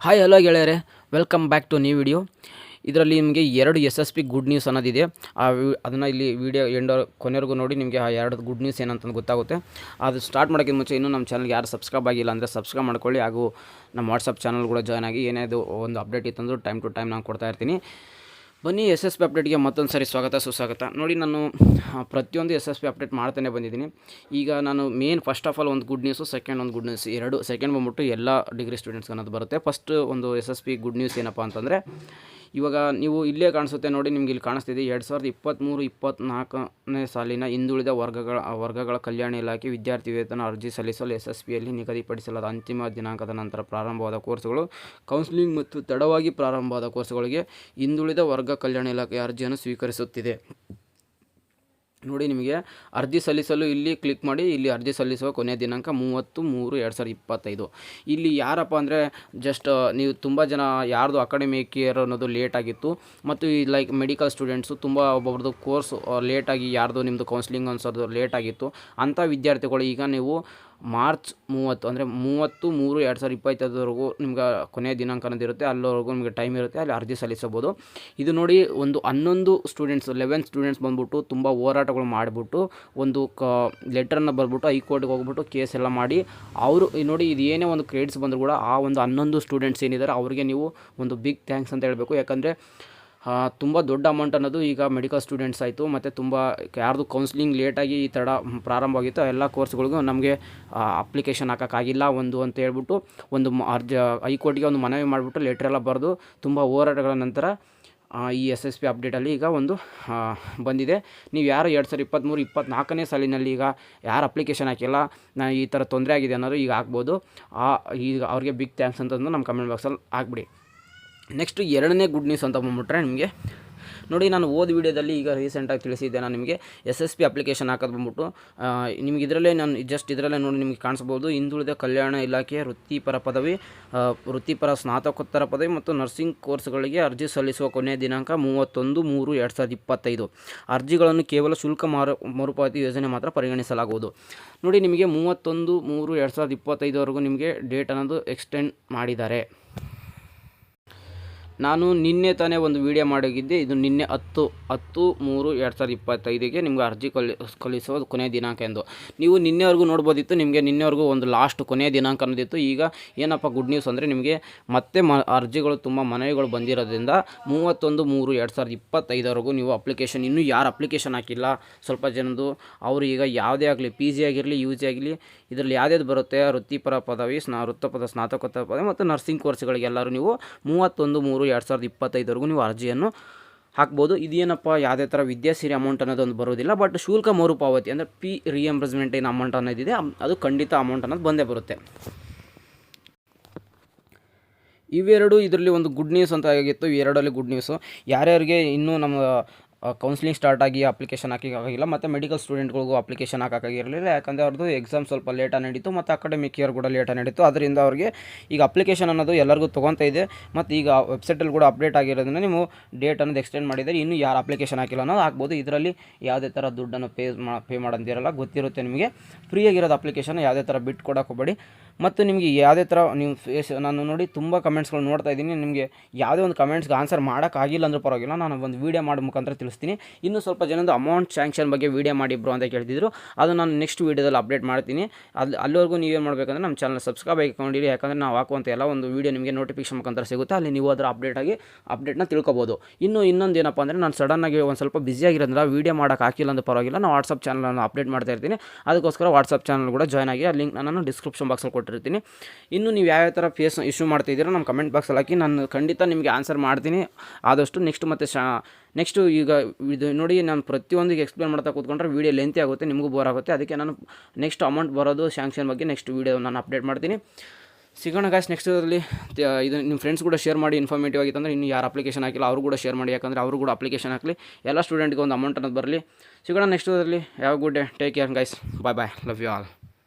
Hi hello ಗೆಳೆಯರೆ, welcome back to new video. ಇದರಲ್ಲಿ ನಿಮಗೆ 2 SSP ಗುಡ್ ನ್ಯೂಸ್ ಅನ್ನೋದಿದೆ. ಅದನ್ನು ಇಲ್ಲಿ ವಿಡಿಯೋ ಕೊನೆವರೆಗೂ ನೋಡಿ. ನಿಮಗೆ ಆ 2 ಗುಡ್ ನ್ಯೂಸ್ ಏನಂತ ಗೊತ್ತಾಗುತ್ತೆ. ಅದು ಸ್ಟಾರ್ಟ್ ಮಾಡೋಕ್ಕಿಂತ ಮುಂಚೆ ಇನ್ನೂ ನಮ್ಮ ಚಾನಲ್ಗೆ ಯಾರು ಸಬ್ಸ್ಕ್ರೈಬ್ ಆಗಿಲ್ಲ ಅಂದರೆ ಸಬ್ಸ್ಕ್ರೈಬ್ ಮಾಡ್ಕೊಳ್ಳಿ. ಹಾಗೂ ನಮ್ಮ ವಾಟ್ಸಪ್ ಚಾನಲ್ ಕೂಡ ಜಾಯ್ನ್ ಆಗಿ. ಏನೇದು ಒಂದು ಅಪ್ಡೇಟ್ ಇತ್ತಂದರೂ ಟೈಮ್ ಟು ಟೈಮ್ ನಾನು ಕೊಡ್ತಾ ಇರ್ತೀನಿ. ಬನ್ನಿ, SSP ಅಪ್ಡೇಟ್ಗೆ ಮತ್ತೊಂದು ಸಾರಿ ಸ್ವಾಗತ ಸುಸ್ವಾಗತ. ನೋಡಿ, ನಾನು ಪ್ರತಿಯೊಂದು SSP ಅಪ್ಡೇಟ್ ಮಾಡ್ತಾನೆ ಬಂದಿದ್ದೀನಿ. ಈಗ ನಾನು ಫಸ್ಟ್ ಆಫ್ ಆಲ್ ಒಂದು ಗುಡ್ ನ್ಯೂಸು, ಸೆಕೆಂಡ್ ಒಂದು ಗುಡ್ ನ್ಯೂಸ್, ಸೆಕೆಂಡ್ ಬಂದ್ಬಿಟ್ಟು ಎಲ್ಲ ಡಿಗ್ರಿ ಸ್ಟೂಡೆಂಟ್ಸ್ ಅನ್ನೋದು ಬರುತ್ತೆ. ಫಸ್ಟ್ ಒಂದು SSP ಗುಡ್ ನ್ಯೂಸ್ ಏನಪ್ಪ ಅಂತಂದರೆ, ಇವಾಗ ನೀವು ಇಲ್ಲೇ ಕಾಣಿಸುತ್ತೆ ನೋಡಿ, ನಿಮ್ಗೆ ಇಲ್ಲಿ ಕಾಣಿಸ್ತಿದೆ 2023-24ನೇ ಸಾಲಿನ ಹಿಂದುಳಿದ ವರ್ಗಗಳ ಕಲ್ಯಾಣ ಇಲಾಖೆ ವಿದ್ಯಾರ್ಥಿ ವೇತನ ಅರ್ಜಿ ಸಲ್ಲಿಸಲು SSPಯಲ್ಲಿ ನಿಗದಿಪಡಿಸಲಾದ ಅಂತಿಮ ದಿನಾಂಕದ ನಂತರ ಪ್ರಾರಂಭವಾದ ಕೋರ್ಸ್ಗಳು, ಕೌನ್ಸಿಲಿಂಗ್ ಮತ್ತು ತಡವಾಗಿ ಪ್ರಾರಂಭವಾದ ಕೋರ್ಸ್ಗಳಿಗೆ ಹಿಂದುಳಿದ ವರ್ಗ ಕಲ್ಯಾಣ ಇಲಾಖೆ ಅರ್ಜಿಯನ್ನು ಸ್ವೀಕರಿಸುತ್ತಿದೆ. ನೋಡಿ, ನಿಮಗೆ ಅರ್ಜಿ ಸಲ್ಲಿಸಲು ಇಲ್ಲಿ ಕ್ಲಿಕ್ ಮಾಡಿ. ಇಲ್ಲಿ ಅರ್ಜಿ ಸಲ್ಲಿಸುವ ಕೊನೆಯ ದಿನಾಂಕ 30/3/2025. ಇಲ್ಲಿ ಯಾರಪ್ಪ ಅಂದರೆ, ಜಸ್ಟ್ ನೀವು ತುಂಬ ಜನ ಯಾರ್ದು ಅಕಾಡೆಮಿಕ್ ಇಯರ್ ಅನ್ನೋದು ಲೇಟ್ ಆಗಿತ್ತು, ಮತ್ತು ಈ ಲೈಕ್ ಮೆಡಿಕಲ್ ಸ್ಟೂಡೆಂಟ್ಸು ತುಂಬ ಒಬ್ಬೊಬ್ರದ್ದು ಕೋರ್ಸ್ ಲೇಟಾಗಿ, ಯಾರ್ದು ನಿಮ್ಮದು ಕೌನ್ಸಿಲಿಂಗ್ ಅನ್ಸೋದು ಲೇಟ್ ಆಗಿತ್ತು, ಅಂಥ ವಿದ್ಯಾರ್ಥಿಗಳು ಈಗ ನೀವು ಮಾರ್ಚ್ 30 ಅಂದರೆ 30/3/2025ವರೆಗೂ ನಿಮ್ಗೆ ಕೊನೆಯ ದಿನಾಂಕ ಅನ್ನೋದಿರುತ್ತೆ. ಅಲ್ಲಿವರೆಗೂ ನಿಮಗೆ ಟೈಮ್ ಇರುತ್ತೆ, ಅಲ್ಲಿ ಅರ್ಜಿ ಸಲ್ಲಿಸಬಹುದು. ಇದು ನೋಡಿ, ಒಂದು 11 ಸ್ಟೂಡೆಂಟ್ಸ್ ಬಂದ್ಬಿಟ್ಟು ತುಂಬ ಹೋರಾಟಗಳು ಮಾಡಿಬಿಟ್ಟು ಒಂದು ಲೆಟ್ರನ್ನು ಬರ್ಬಿಟ್ಟು ಹೈಕೋರ್ಟ್ಗೆ ಹೋಗ್ಬಿಟ್ಟು ಕೇಸ್ ಎಲ್ಲ ಮಾಡಿ, ಅವರು ನೋಡಿ, ಇದು ಏನೇ ಒಂದು ಕ್ರೆಡಿಟ್ಸ್ ಬಂದರೂ ಕೂಡ ಆ ಒಂದು 11 ಸ್ಟೂಡೆಂಟ್ಸ್ ಏನಿದ್ದಾರೆ ಅವರಿಗೆ ನೀವು ಒಂದು ಬಿಗ್ ಥ್ಯಾಂಕ್ಸ್ ಅಂತ ಹೇಳಬೇಕು. ಯಾಕಂದರೆ ತುಂಬ ದೊಡ್ಡ ಅಮೌಂಟ್ ಅನ್ನೋದು ಈಗ ಮೆಡಿಕಲ್ ಸ್ಟೂಡೆಂಟ್ಸ್ ಆಯಿತು, ಮತ್ತು ತುಂಬ ಯಾರ್ದು ಕೌನ್ಸಿಲಿಂಗ್ ಲೇಟಾಗಿ ಈ ಥರ ಪ್ರಾರಂಭವಾಗಿತ್ತು ಎಲ್ಲ ಕೋರ್ಸ್ಗಳಿಗೂ ನಮಗೆ ಅಪ್ಲಿಕೇಶನ್ ಹಾಕೋಕ್ಕಾಗಿಲ್ಲ ಅಂತ ಹೇಳ್ಬಿಟ್ಟು ಒಂದು ಅರ್ಜಿ ಹೈಕೋರ್ಟ್ಗೆ ಒಂದು ಮನವಿ ಮಾಡಿಬಿಟ್ಟು ಲೆಟ್ರೆಲ್ಲ ಬರೆದು ತುಂಬ ಹೋರಾಟಗಳ ನಂತರ ಈ SSP ಅಪ್ಡೇಟಲ್ಲಿ ಈಗ ಒಂದು ಬಂದಿದೆ. ನೀವು ಯಾರು 2023-24ನೇ ಸಾಲಿನಲ್ಲಿ ಈಗ ಯಾರು ಅಪ್ಲಿಕೇಶನ್ ಹಾಕಿಲ್ಲ, ಈ ಥರ ತೊಂದರೆ ಆಗಿದೆ ಅನ್ನೋರು ಈಗ ಹಾಕ್ಬೋದು. ಈಗ ಅವ್ರಿಗೆ ಬಿಗ್ ಥ್ಯಾಂಕ್ಸ್ ಅಂತಂದು ನಮ್ಮ ಕಮೆಂಟ್ ಬಾಕ್ಸಲ್ಲಿ ಹಾಕ್ಬಿಡಿ. ನೆಕ್ಸ್ಟ್ 2ನೇ ಗುಡ್ ನ್ಯೂಸ್ ಅಂತ ಬಂದ್ಬಿಟ್ರೆ, ನಿಮಗೆ ನೋಡಿ, ನಾನು ವೀಡಿಯೋದಲ್ಲಿ ಈಗ ರೀಸೆಂಟಾಗಿ ತಿಳಿಸಿದ್ದೆ ನಾನು ನಿಮಗೆ SSP ಅಪ್ಲಿಕೇಶನ್ ಹಾಕೋದು ಬಂದ್ಬಿಟ್ಟು. ನಿಮಗೆ ಇದರಲ್ಲೇ ಇದರಲ್ಲೇ ನೋಡಿ ನಿಮಗೆ ಕಾಣಿಸ್ಬೋದು, ಹಿಂದುಳಿದ ಕಲ್ಯಾಣ ಇಲಾಖೆಯ ವೃತ್ತಿಪರ ಪದವಿ, ವೃತ್ತಿಪರ ಸ್ನಾತಕೋತ್ತರ ಪದವಿ ಮತ್ತು ನರ್ಸಿಂಗ್ ಕೋರ್ಸ್ಗಳಿಗೆ ಅರ್ಜಿ ಸಲ್ಲಿಸುವ ಕೊನೆಯ ದಿನಾಂಕ 31/3/2025. ಅರ್ಜಿಗಳನ್ನು ಕೇವಲ ಶುಲ್ಕ ಮರುಪಾವತಿ ಯೋಜನೆ ಮಾತ್ರ ಪರಿಗಣಿಸಲಾಗುವುದು. ನೋಡಿ, ನಿಮಗೆ 31/3/2025ವರೆಗೂ ನಿಮಗೆ ಡೇಟ್ ಅನ್ನೋದು ಎಕ್ಸ್ಟೆಂಡ್ ಮಾಡಿದ್ದಾರೆ. ನಾನು ನಿನ್ನೆ ತಾನೇ ಒಂದು ವಿಡಿಯೋ ಮಾಡೋಗಿದ್ದೆ. ಇದು ನಿನ್ನೆ 10/3/2025ಗೆ ನಿಮ್ಗೆ ಅರ್ಜಿ ಕಳಿಸೋದು ಕೊನೆಯ ದಿನಾಂಕ ಎಂದು. ನೀವು ನಿನ್ನೆವರೆಗೂ ನೋಡ್ಬೋದಿತ್ತು, ನಿಮಗೆ ನಿನ್ನೆವರೆಗೂ ಒಂದು ಲಾಸ್ಟ್ ಕೊನೆಯ ದಿನಾಂಕ ಅನ್ನೋದಿತ್ತು. ಈಗ ಏನಪ್ಪ ಗುಡ್ ನ್ಯೂಸ್ ಅಂದರೆ, ನಿಮಗೆ ಮತ್ತೆ ಅರ್ಜಿಗಳು ತುಂಬ ಮನವಿಗಳು ಬಂದಿರೋದ್ರಿಂದ 31/3/2025ವರೆಗೂ ನೀವು ಅಪ್ಲಿಕೇಶನ್, ಇನ್ನೂ ಯಾರು ಅಪ್ಲಿಕೇಶನ್ ಹಾಕಿಲ್ಲ ಸ್ವಲ್ಪ ಜನದ್ದು, ಅವರು ಈಗ ಯಾವುದೇ ಆಗಲಿ PG ಆಗಿರಲಿ UG ಆಗಲಿ, ಇದರಲ್ಲಿ ಯಾವುದ್ಯಾವ್ದು ಬರುತ್ತೆ, ವೃತ್ತಿಪರ ಪದವಿ, ವೃತ್ತಪದ ಸ್ನಾತಕೋತ್ತರ ಪದವಿ ಮತ್ತು ನರ್ಸಿಂಗ್ ಕೋರ್ಸ್ಗಳಿಗೆಲ್ಲರೂ ನೀವು 31/3/2025ವರೆಗೂ ನೀವು ಅರ್ಜಿಯನ್ನು ಹಾಕ್ಬೋದು. ಇದೇನಪ್ಪ, ಯಾವುದೇ ಥರ ವಿದ್ಯಾಸಿರಿ ಅಮೌಂಟ್ ಅನ್ನೋದೊಂದು ಬರೋದಿಲ್ಲ, ಬಟ್ ಶುಲ್ಕ ಮರುಪಾವತಿ ಅಂದರೆ ರಿಯಂಬರ್ಸ್ಮೆಂಟ್ ಏನು ಅಮೌಂಟ್ ಅನ್ನೋದಿದೆ, ಅದು ಖಂಡಿತ ಅಮೌಂಟ್ ಅನ್ನೋದು ಬಂದೇ ಬರುತ್ತೆ. ಇವೆರಡು ಇದರಲ್ಲಿ ಒಂದು ಗುಡ್ ನ್ಯೂಸ್ ಅಂತ ಆಗಿತ್ತು. ಇವೆರಡಲ್ಲಿ ಗುಡ್ ನ್ಯೂಸು. ಯಾರ್ಯಾರಿಗೆ ಇನ್ನೂ ನಮ್ಮ ಕೌನ್ಸಿಲಿಂಗ್ ಸ್ಟಾರ್ಟ್ ಆಗಿ ಅಪ್ಲಿಕೇಶನ್ ಹಾಕೋಕ್ಕಾಗಿಲ್ಲ, ಮತ್ತು ಮೆಡಿಕಲ್ ಸ್ಟೂಡೆಂಟ್ಗಳಿಗೂ ಅಪ್ಲಿಕೇಶನ್ ಹಾಕೋಕ್ಕಾಗಿರಲಿಲ್ಲ, ಯಾಕಂದರೆ ಅವ್ರದ್ದು ಎಕ್ಸಾಮ್ ಸ್ವಲ್ಪ ಲೇಟಾಗಿ ನಡೀತು, ಮತ್ತು ಅಕಾಡೆಮಿಕ್ ಇಯರ್ ಕೂಡ ಲೇಟಾಗಿ ನಡೀತು. ಅದರಿಂದ ಅವ್ರಿಗೆ ಈಗ ಅಪ್ಲಿಕೇಶನ್ ಅನ್ನೋದು ಎಲ್ಲರಿಗೂ ತೊಗೊತಾ ಇದೆ, ಮತ್ತು ಈಗ ವೆಬ್ಸೈಟಲ್ಲಿ ಕೂಡ ಅಪ್ಡೇಟ್ ಆಗಿರೋದ್ರಿಂದ ನೀವು ಡೇಟ್ ಅನ್ನೋದು ಎಕ್ಸ್ಟೆಂಡ್ ಮಾಡಿದರೆ ಇನ್ನೂ ಯಾರು ಅಪ್ಲಿಕೇಶನ್ ಹಾಕಿಲ್ಲ ಅನ್ನೋದು ಹಾಕ್ಬೋದು. ಇದರಲ್ಲಿ ಯಾವುದೇ ಥರ ದುಡ್ಡನ್ನು ಪೇ ಮಾಡೋದಿರಲ್ಲ, ಗೊತ್ತಿರುತ್ತೆ ನಿಮಗೆ. ಫ್ರೀಯಾಗಿರೋದು ಅಪ್ಲಿಕೇಶನ್, ಯಾವುದೇ ಥರ ಬಿಟ್ಟು ಕೊಡೋಕೆ ಹೋಗಬೇಡಿ. ಮತ್ತು ನಿಮಗೆ ಯಾವುದೇ ಥರ ನೀವು ನಾನು ನೋಡಿ ತುಂಬ ಕಮೆಂಟ್ಸ್ಗಳು ನೋಡ್ತಾ ಇದ್ದೀನಿ, ನಿಮಗೆ ಯಾವುದೇ ಒಂದು ಕಮೆಂಟ್ಸ್ಗೆ ಆನ್ಸರ್ ಮಾಡೋಕ್ಕಾಗಿಲ್ಲ ಅಂದರೂ ಪರವಾಗಿಲ್ಲ, ನಾನು ಒಂದು ವೀಡಿಯೋ ಮಾಡೋ ಮುಖಾಂತರ ತಿಳಿಸ್ತೀನಿ. ಇನ್ನೂ ಸ್ವಲ್ಪ ಜನದ ಅಮೌಂಟ್ ಸ್ಯಾಂಕ್ಷನ್ ಬಗ್ಗೆ ವೀಡಿಯೋ ಮಾಡಿ ಬ್ರೋ ಅಂತ ಕೇಳ್ತಿದ್ರು, ಅದು ನಾನು ನೆಕ್ಸ್ಟ್ ವೀಡಿಯೋದಲ್ಲಿ ಅಪ್ಡೇಟ್ ಮಾಡ್ತೀನಿ. ಅಲ್ಲಿವರೆಗೂ ನೀವೇನು ಮಾಡಬೇಕಂದ್ರೆ ನಮ್ಮ ಚಾನಲ್ ಸಬ್ಸ್ಕ್ರೈಬ್ ಆಗಿಕೊಂಡಿರಿ, ಯಾಕಂದರೆ ನಾವು ಹಾಕುವಂಥ ಎಲ್ಲ ಒಂದು ವೀಡಿಯೋ ನಿಮಗೆ ನೋಟಿಫಿಕೇಶನ್ ಮುಖಾಂತರ ಸಿಗುತ್ತೆ. ಅಲ್ಲಿ ನೀವು ಅದರ ಅಪ್ಡೇಟ್ನ ತಿಳ್ಕೊಬೋದು. ಇನ್ನೊಂದು ಏನಪ್ಪ ಅಂದರೆ, ನಾನು ಸಡನ್ನಾಗಿ ಒಂದು ಸ್ವಲ್ಪ ಬಿಸಿಯಾಗಿರೋದ್ರಿಂದ ವೀಡಿಯೋ ಮಾಡೋಕೆ ಹಾಕಿಲ್ಲ ಅಂತ ಪರವಾಗಿಲ್ಲ, ನಾನು ವಾಟ್ಸಪ್ ಚಾನಲನ್ನು ಅಪ್ಡೇಟ್ ಮಾಡ್ತಾ ಇರ್ತೀನಿ. ಅದಕ್ಕೋಸ್ಕರ ವಾಟ್ಸಪ್ ಚಾನಲ್ ಕೂಡ ಜಾಯ್ನ್ ಆಗಿ, ಆ ಲಿಂಕ್ ನಾನು ಡಿಸ್ಕ್ರಿಪ್ಷನ್ ಬಾಕ್ಸಲ್ಲಿ ಕೊಟ್ಟಿರ್ತೀನಿ. ಇನ್ನು ನೀವು ಯಾವ ಥರ ಇಶ್ಯೂ ಮಾಡ್ತಿದ್ದೀರೋ ನಮ್ಮ ಕಮೆಂಟ್ ಬಾಕ್ಸಲ್ಲಿ ಹಾಕಿ, ನಾನು ಖಂಡಿತ ನಿಮಗೆ ಆನ್ಸರ್ ಮಾಡ್ತೀನಿ ಆದಷ್ಟು. ನೆಕ್ಸ್ಟು ಈಗ ಇದು ನೋಡಿ, ನಾನು ಪ್ರತಿಯೊಂದಿಗೆ ಎಕ್ಸ್ಪ್ಲೇನ್ ಮಾಡ್ತಾ ಕೂತ್ಕೊಂಡ್ರೆ ವೀಡಿಯೋ ಲೆಂತಿ ಆಗುತ್ತೆ, ನಿಮಗೂ ಬೋರ್ ಆಗುತ್ತೆ. ಅದಕ್ಕೆ ನಾನು ನೆಕ್ಸ್ಟ್ ಅಮೌಂಟ್ ಬರೋದು ಸ್ಯಾಂಕ್ಷನ್ ಬಗ್ಗೆ ನೆಕ್ಸ್ಟ್ ವೀಡಿಯೋ ನಾನು ಅಪ್ಡೇಟ್ ಮಾಡ್ತೀನಿ. ಸಿಗೋಣ ಗಾಯ್ಸ್ ನೆಕ್ಸ್ಟಲ್ಲಿ. ಇದು ನಿಮ್ಮ ಫ್ರೆಂಡ್ಸ್ ಕೂಡ ಶೇರ್ ಮಾಡಿ, ಇನ್ಫಾರ್ಮೇಟಿವ್ ಆಗಿತ್ತಂದರೆ ಇನ್ನು ಯಾರು ಅಪ್ಲಿಕೇಶನ್ ಹಾಕಿಲ್ಲ ಅವರು ಕೂಡ ಶೇರ್ ಮಾಡಿ, ಯಾಕಂದರೆ ಅವರು ಕೂಡ ಅಪ್ಲಿಕೇಶನ್ ಹಾಕಲಿ, ಎಲ್ಲ ಸ್ಟೂಡೆಂಟ್ಗೆ ಒಂದು ಅಮೌಂಟ್ ಅನ್ನೋದು ಬರಲಿ. ಸಿಗೋಣ ನೆಕ್ಸ್ಟಲ್ಲಿ. Have good day, take care guys, bye love you all.